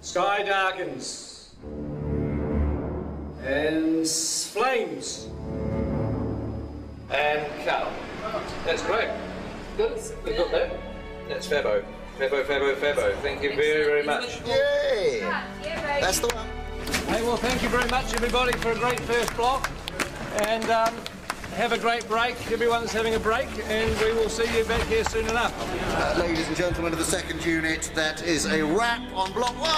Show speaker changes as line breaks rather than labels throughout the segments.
Sky darkens. And flames. And cut. That's great. Good. We've got that. That's Fabo. Fabo. Thank you very, very much.
Yay! That's the one.
Hey, well, thank you very much, everybody, for a great first block. And have a great break. Everyone's having a break, and we will see you back here soon enough.
Ladies and gentlemen of the second unit, that is a wrap on block 1.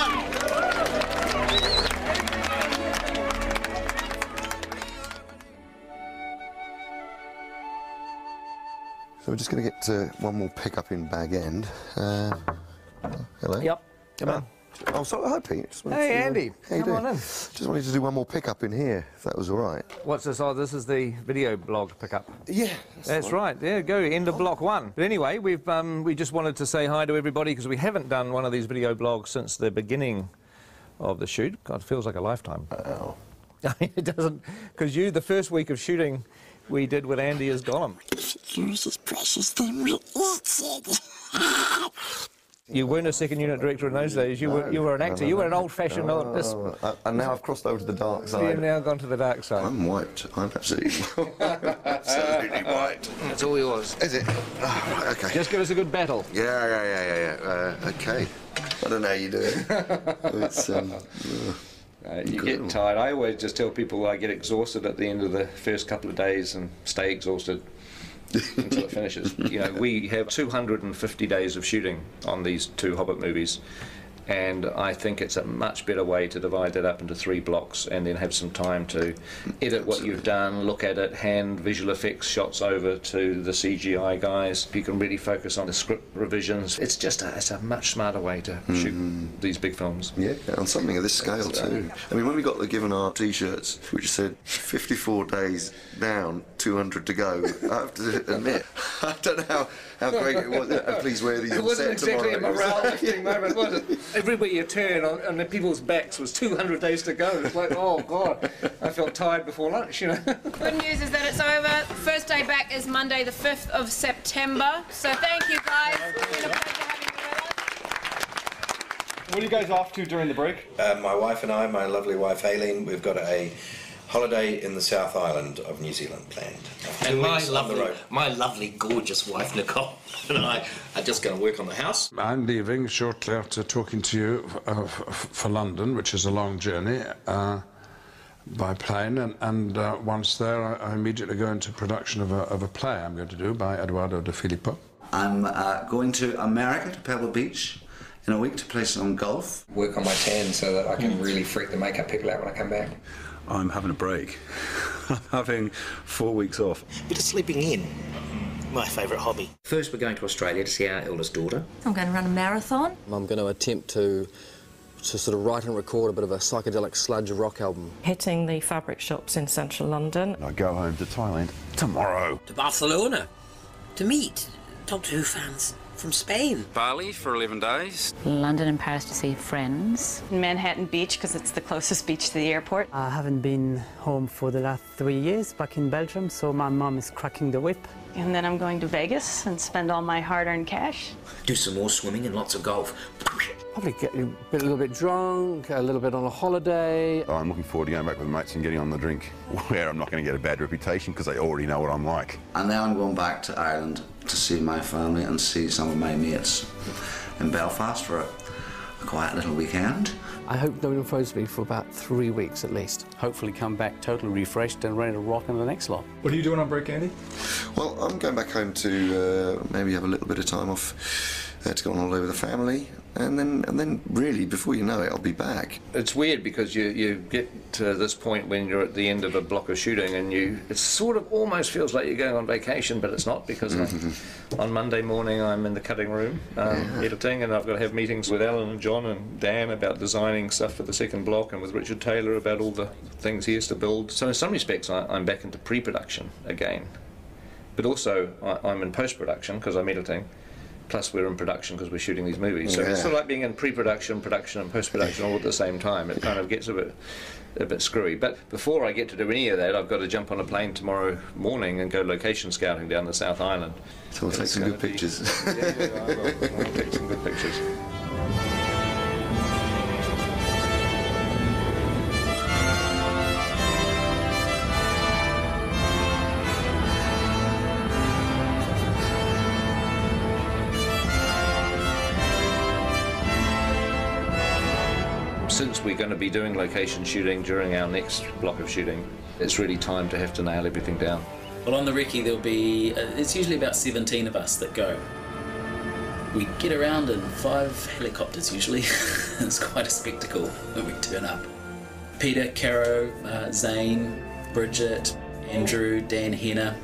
So we're just going to get one more pickup in Bag End. Hello.
Yep. Come on.
Oh, sorry, hi Pete.
Hey, Andy.
How you
Come
doing?
on in.
Just wanted to do one more pickup in here, if that was all right.
What's this? Oh, this is the video blog pickup.
Yeah.
That's right. There, go. End of block 1. But anyway, we just wanted to say hi to everybody because we haven't done one of these video blogs since the beginning of the shoot. God, it feels like a lifetime.
Oh.
It doesn't, because the first week of shooting we did with Andy as Gollum. You weren't a second unit director in those days. You were an actor. You were an old-fashioned.
And now I've crossed over to the dark side.
You've now gone to the dark side.
I'm wiped. I'm absolutely, absolutely wiped.
That's all yours.
Is it? Oh, right, okay.
Just give us a good battle.
Yeah. Okay. I don't know how you do it. It's
you get tired. I always just tell people I get exhausted at the end of the first couple of days and stay exhausted until it finishes. You know, we have 250 days of shooting on these 2 Hobbit movies, and I think it's a much better way to divide that up into 3 blocks and then have some time to edit what you've done, look at it, hand visual effects shots over to the CGI guys. You can really focus on the script revisions. It's just it's a much smarter way to shoot these big films.
Yeah, on something of this scale too. I mean, when we got given our T-shirts, which said 54 days down, 200 to go, I have to admit, I don't know how great it was. Please wear these.
It wasn't exactly a morale-lifting moment, was it? Everywhere you turn on the people's backs was 200 days to go. It's like, oh God, I felt tired before lunch, you know.
Good news is that it's over. First day back is Monday the 5th of September. So thank you guys. It's been a pleasure having you with us.
What are you guys off to during the break?
My wife and I, my lovely wife Aileen, we've got a holiday in the South Island of New Zealand planned.
And my lovely, gorgeous wife Nicole and I are just going to work on the house.
I'm leaving shortly after talking to you for London, which is a long journey, by plane, and once there I immediately go into production of a play I'm going to do by Eduardo de Filippo.
I'm going to America, to Pebble Beach, in a week to play some golf.
Work on my tan so that I can really freak the makeup people out when I come back.
I'm having a break. I'm having 4 weeks off.
Bit of sleeping in. My favourite hobby. First we're going to Australia to see our eldest daughter.
I'm going to run a marathon.
I'm going to attempt to sort of write and record a bit of a psychedelic sludge rock album.
Hitting the fabric shops in central London.
I go home to Thailand tomorrow.
To Barcelona to meet Doctor Who fans from Spain.
Bali for 11 days.
London and Paris to see friends.
Manhattan Beach, because it's the closest beach to the airport.
I haven't been home for the last 3 years, back in Belgium, so my mum is cracking the whip.
And then I'm going to Vegas and spend all my hard-earned cash.
Do some more swimming and lots of golf.
Probably get a little bit drunk, a little bit on a holiday.
I'm looking forward to going back with mates and getting on the drink, where I'm not going to get a bad reputation because they already know what I'm like.
And now I'm going back to Ireland to see my family and see some of my mates in Belfast for a quiet little weekend.
I hope no one phones me for about 3 weeks at least.
Hopefully come back totally refreshed and ready to rock on the next lot.
What are you doing on break, Andy?
Well, I'm going back home to maybe have a little bit of time off to go on holiday with the family, and then really, before you know it, I'll be back.
It's weird because you get to this point when you're at the end of a block of shooting and it sort of almost feels like you're going on vacation, but it's not, because on Monday morning I'm in the cutting room editing, and I've got to have meetings with Alan and John and Dan about designing stuff for the second block, and with Richard Taylor about all the things he has to build. So in some respects I'm back into pre-production again, but also I'm in post-production because I'm editing. Plus we're in production because we're shooting these movies. So it's sort of like being in pre-production, production and post-production all at the same time. It kind of gets a bit screwy. But before I get to do any of that, I've got to jump on a plane tomorrow morning and go location scouting down the South Island.
So we'll take some good pictures.
Yeah, I will. I'll take some good pictures. Since we're going to be doing location shooting during our next block of shooting, it's really time to have to nail everything down.
Well, on the recce there'll be, it's usually about 17 of us that go. We get around in 5 helicopters usually. It's quite a spectacle when we turn up. Peter, Caro, Zane, Bridget, Andrew, Dan Henner,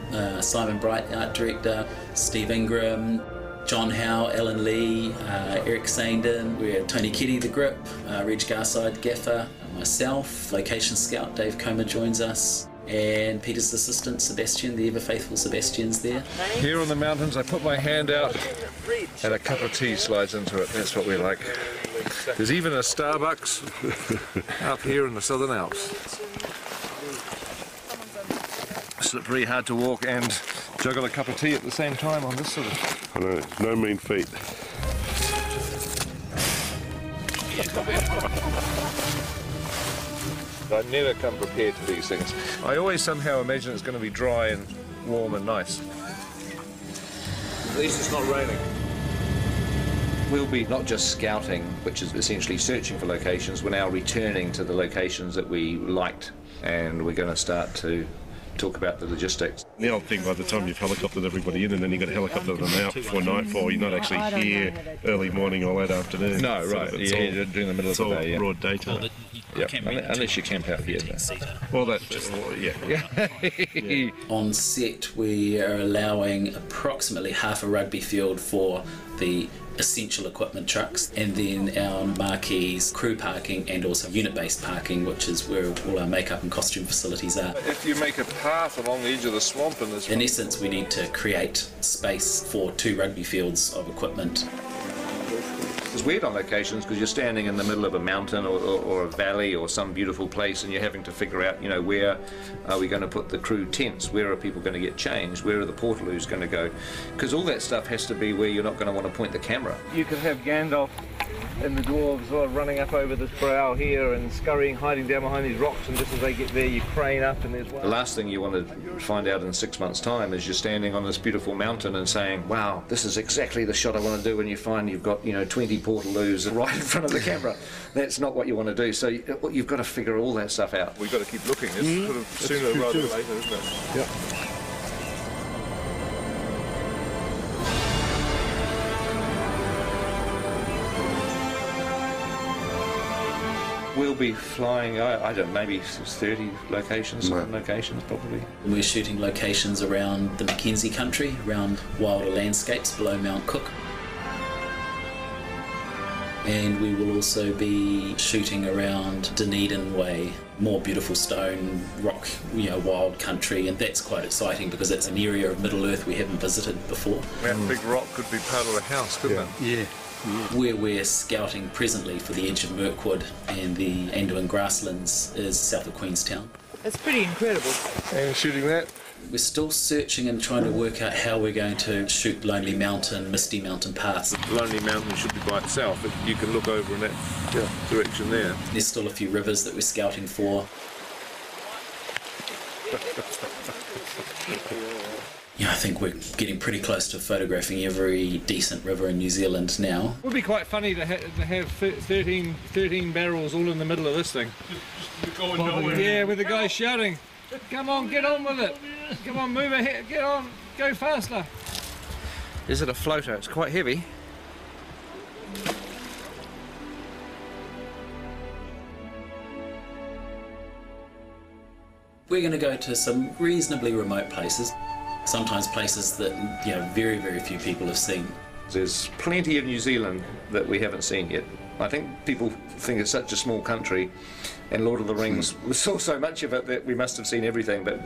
Simon Bright, art director, Steve Ingram, John Howe, Alan Lee, Eric Sandin, we have Tony Keddy, the grip, Reg Garside, gaffer, myself, location scout Dave Comer joins us, and Peter's assistant Sebastian, the ever faithful Sebastian's there.
Here on the mountains I put my hand out and a cup of tea slides into it. That's what we like. There's even a Starbucks up here in the Southern Alps. Slippery, hard to walk and juggle a cup of tea at the same time on this sort of...
I know, no mean feat.
I never come prepared to these things. I always somehow imagine it's going to be dry and warm and nice. At least it's not raining.
We'll be not just scouting, which is essentially searching for locations, we're now returning to the locations that we liked, and we're going to start to talk about the logistics.
The old thing, by the time you've helicoptered everybody in and then you've got to helicopter them out before nightfall, you're not actually here early morning or late afternoon.
No, right,
it's
yeah,
all,
during the middle of the day, yeah.
Broad daytime.
Yep. Unless you camp out here.
Well, that's, yeah.
On set, we are allowing approximately half a rugby field for the essential equipment trucks, and then our marquees, crew parking, and also unit-based parking, which is where all our makeup and costume facilities are.
If you make a path along the edge of the swamp in this...
In essence, we need to create space for 2 rugby fields of equipment.
It's weird on locations because you're standing in the middle of a mountain or a valley or some beautiful place, and you're having to figure out, you know, where are we going to put the crew tents, where are people going to get changed, where are the portaloos going to go, because all that stuff has to be where you're not going to want to point the camera.
You can have Gandalf and the dwarves sort of running up over this brow here and scurrying, hiding down behind these rocks, and just as they get there you crane up and there's one.
The last thing you want to find out in 6 months' time is you're standing on this beautiful mountain and saying, wow, this is exactly the shot I want to do, and you find you've got, you know, 20 portaloos right in front of the camera. That's not what you want to do, so you've got to figure all that stuff out.
We've got to keep looking. It's sort of sooner rather than later, isn't it?
Yeah.
We'll be flying, I don't know, maybe 30 locations, some locations probably.
We're shooting locations around the Mackenzie country, around wilder landscapes below Mount Cook. And we will also be shooting around Dunedin Way, more beautiful stone, rock, you know, wild country, and that's quite exciting because it's an area of Middle Earth we haven't visited before.
That big rock could be part of the house, couldn't it?
Yeah. Where we're scouting presently for the edge of Mirkwood and the Anduin grasslands is south of Queenstown.
It's pretty incredible.
And shooting that?
We're still searching and trying to work out how we're going to shoot Lonely Mountain, Misty Mountain paths.
Lonely Mountain should be by itself, but you can look over in that direction there.
There's still a few rivers that we're scouting for. Yeah, I think we're getting pretty close to photographing every decent river in New Zealand now.
It would be quite funny to have 13 barrels all in the middle of this thing.
Just going nowhere.
Yeah, with the guy shouting, come on, get on with it. Come on, move ahead, get on, go faster. Is it a floater? It's quite heavy.
We're going to go to some reasonably remote places. Sometimes places that, you know, very, very few people have seen.
There's plenty of New Zealand that we haven't seen yet. I think people think it's such a small country, and Lord of the Rings, we saw so much of it that we must have seen everything, but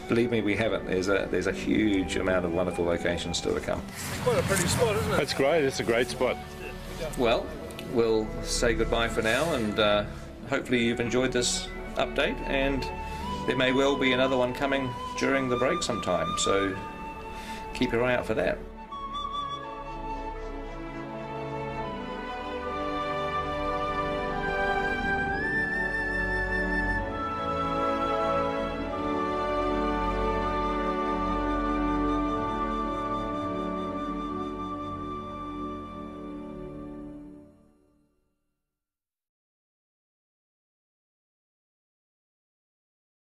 believe me, we haven't. There's a huge amount of wonderful locations still to come.
It's quite a pretty spot, isn't it?
That's great, it's a great spot.
Well, we'll say goodbye for now, and hopefully you've enjoyed this update, and there may well be another one coming during the break sometime, so keep your eye out for that.